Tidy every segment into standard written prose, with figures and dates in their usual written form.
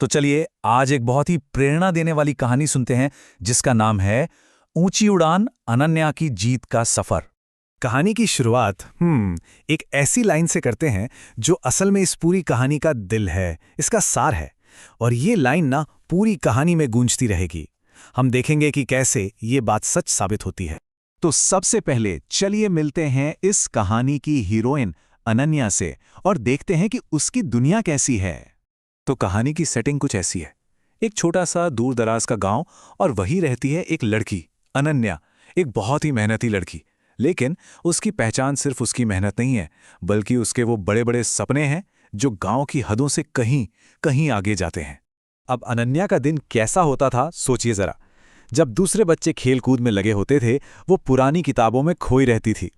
तो चलिए आज एक बहुत ही प्रेरणा देने वाली कहानी सुनते हैं जिसका नाम है ऊंची उड़ान अनन्या की जीत का सफर। कहानी की शुरुआत एक ऐसी लाइन से करते हैं जो असल में इस पूरी कहानी का दिल है, इसका सार है। और ये लाइन ना पूरी कहानी में गूंजती रहेगी। हम देखेंगे कि कैसे ये बात सच साबित होती है। तो सबसे पहले चलिए मिलते हैं इस कहानी की हीरोइन अनन्या से और देखते हैं कि उसकी दुनिया कैसी है। तो कहानी की सेटिंग कुछ ऐसी है। एक छोटा सा दूर दराज का गांव और वहीं रहती है एक लड़की अनन्या, एक बहुत ही मेहनती लड़की। लेकिन उसकी पहचान सिर्फ उसकी मेहनत नहीं है, बल्कि उसके वो बड़े बड़े सपने हैं जो गांव की हदों से कहीं कहीं आगे जाते हैं। अब अनन्या का दिन कैसा होता था सोचिए जरा। जब दूसरे बच्चे खेल कूद में लगे होते थे, वो पुरानी किताबों में खोई रहती थी।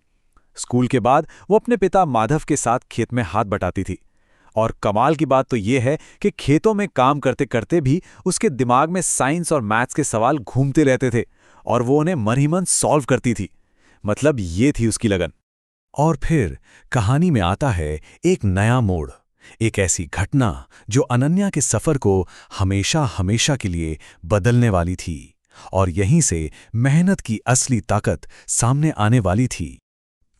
स्कूल के बाद वो अपने पिता माधव के साथ खेत में हाथ बटाती थी। और कमाल की बात तो ये है कि खेतों में काम करते करते भी उसके दिमाग में साइंस और मैथ्स के सवाल घूमते रहते थे और वो उन्हें मन ही मन सॉल्व करती थी। मतलब ये थी उसकी लगन। और फिर कहानी में आता है एक नया मोड़, एक ऐसी घटना जो अनन्या के सफर को हमेशा हमेशा के लिए बदलने वाली थी। और यहीं से मेहनत की असली ताकत सामने आने वाली थी।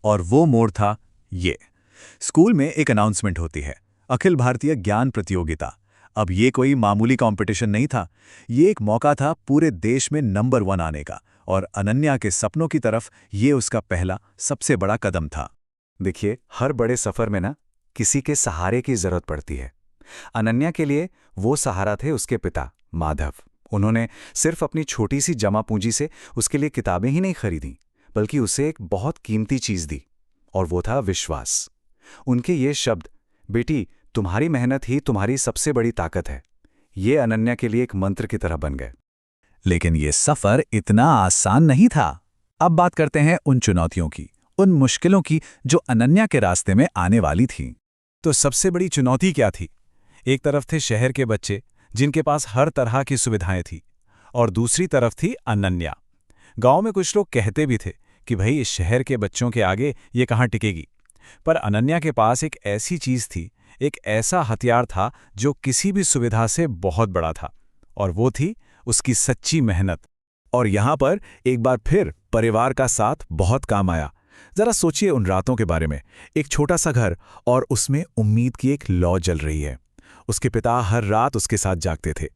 और वो मोड़ था ये। स्कूल में एक अनाउंसमेंट होती है, अखिल भारतीय ज्ञान प्रतियोगिता। अब ये कोई मामूली कंपटीशन नहीं था, ये एक मौका था पूरे देश में नंबर 1 आने का। और अनन्या के सपनों की तरफ ये उसका पहला सबसे बड़ा कदम था। देखिए, हर बड़े सफर में ना किसी के सहारे की जरूरत पड़ती है। अनन्या के लिए वो सहारा थे उसके पिता माधव। उन्होंने सिर्फ अपनी छोटी सी जमा पूंजी से उसके लिए किताबें ही नहीं खरीदी, बल्कि उसे एक बहुत कीमती चीज दी, और वो था विश्वास। उनके ये शब्द, बेटी तुम्हारी मेहनत ही तुम्हारी सबसे बड़ी ताकत है, ये अनन्या के लिए एक मंत्र की तरह बन गए। लेकिन ये सफर इतना आसान नहीं था। अब बात करते हैं उन चुनौतियों की, उन मुश्किलों की जो अनन्या के रास्ते में आने वाली थीं। तो सबसे बड़ी चुनौती क्या थी? एक तरफ थे शहर के बच्चे जिनके पास हर तरह की सुविधाएं थी, और दूसरी तरफ थी अनन्या। गांव में कुछ लोग कहते भी थे कि भाई इस शहर के बच्चों के आगे ये कहाँ टिकेगी। पर अनन्या के पास एक ऐसी चीज थी, एक ऐसा हथियार था जो किसी भी सुविधा से बहुत बड़ा था, और वो थी उसकी सच्ची मेहनत। और यहां पर एक बार फिर परिवार का साथ बहुत काम आया। जरा सोचिए उन रातों के बारे में। एक छोटा सा घर और उसमें उम्मीद की एक लौ जल रही है। उसके पिता हर रात उसके साथ जागते थे।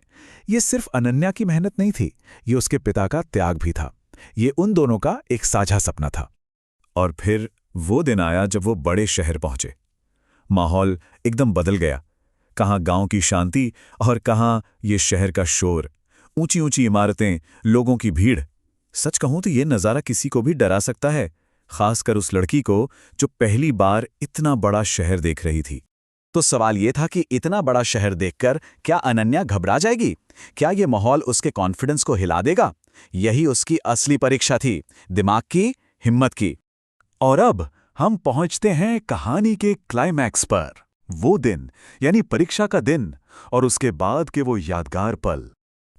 ये सिर्फ अनन्या की मेहनत नहीं थी, ये उसके पिता का त्याग भी था। ये उन दोनों का एक साझा सपना था। और फिर वो दिन आया जब वो बड़े शहर पहुंचे। माहौल एकदम बदल गया। कहाँ गांव की शांति और कहाँ ये शहर का शोर, ऊंची ऊंची इमारतें, लोगों की भीड़। सच कहूं तो ये नज़ारा किसी को भी डरा सकता है, खासकर उस लड़की को जो पहली बार इतना बड़ा शहर देख रही थी। तो सवाल ये था कि इतना बड़ा शहर देखकर क्या अनन्या घबरा जाएगी? क्या ये माहौल उसके कॉन्फिडेंस को हिला देगा? यही उसकी असली परीक्षा थी, दिमाग की, हिम्मत की। और अब हम पहुंचते हैं कहानी के क्लाइमैक्स पर। वो दिन, यानी परीक्षा का दिन, और उसके बाद के वो यादगार पल।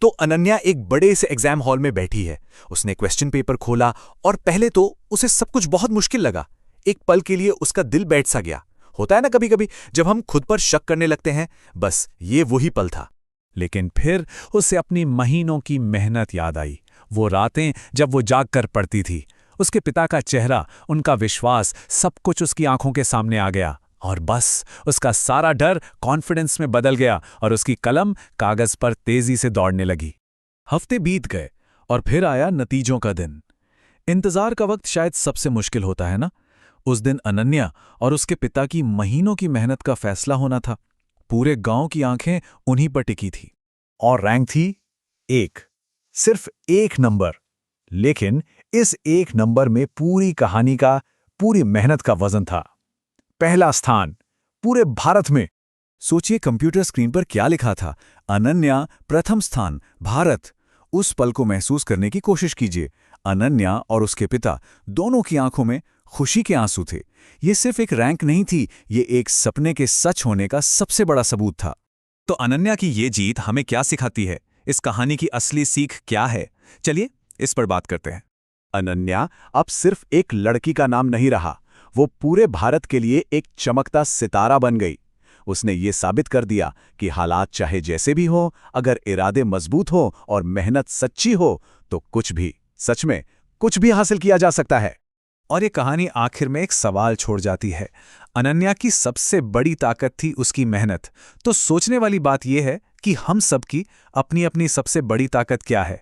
तो अनन्या एक बड़े से एग्जाम हॉल में बैठी है। उसने क्वेश्चन पेपर खोला और पहले तो उसे सब कुछ बहुत मुश्किल लगा। एक पल के लिए उसका दिल बैठ सा गया। होता है ना कभी कभी जब हम खुद पर शक करने लगते हैं, बस ये वही पल था। लेकिन फिर उसे अपनी महीनों की मेहनत याद आई। वो रातें जब वो जाग कर पढ़ती थी, उसके पिता का चेहरा, उनका विश्वास, सब कुछ उसकी आंखों के सामने आ गया। और बस उसका सारा डर कॉन्फिडेंस में बदल गया और उसकी कलम कागज पर तेजी से दौड़ने लगी। हफ्ते बीत गए और फिर आया नतीजों का दिन। इंतजार का वक्त शायद सबसे मुश्किल होता है ना। उस दिन अनन्या और उसके पिता की महीनों की मेहनत का फैसला होना था। पूरे गांव की आंखें उन्हीं पर टिकी थी। और रैंक थी 1, सिर्फ 1 नंबर। लेकिन इस 1 नंबर में पूरी कहानी का, पूरी मेहनत का वजन था। पहला स्थान पूरे भारत में। सोचिए कंप्यूटर स्क्रीन पर क्या लिखा था, अनन्या प्रथम स्थान भारत। उस पल को महसूस करने की कोशिश कीजिए। अनन्या और उसके पिता दोनों की आंखों में खुशी के आंसू थे। ये सिर्फ एक रैंक नहीं थी, ये एक सपने के सच होने का सबसे बड़ा सबूत था। तो अनन्या की ये जीत हमें क्या सिखाती है? इस कहानी की असली सीख क्या है? चलिए इस पर बात करते हैं। अनन्या अब सिर्फ एक लड़की का नाम नहीं रहा, वो पूरे भारत के लिए एक चमकता सितारा बन गई। उसने ये साबित कर दिया कि हालात चाहे जैसे भी हो, अगर इरादे मजबूत हो और मेहनत सच्ची हो तो कुछ भी, सच में कुछ भी हासिल किया जा सकता है। और ये कहानी आखिर में एक सवाल छोड़ जाती है। अनन्या की सबसे बड़ी ताकत थी उसकी मेहनत। तो सोचने वाली बात यह है कि हम सबकी अपनी अपनी सबसे बड़ी ताकत क्या है?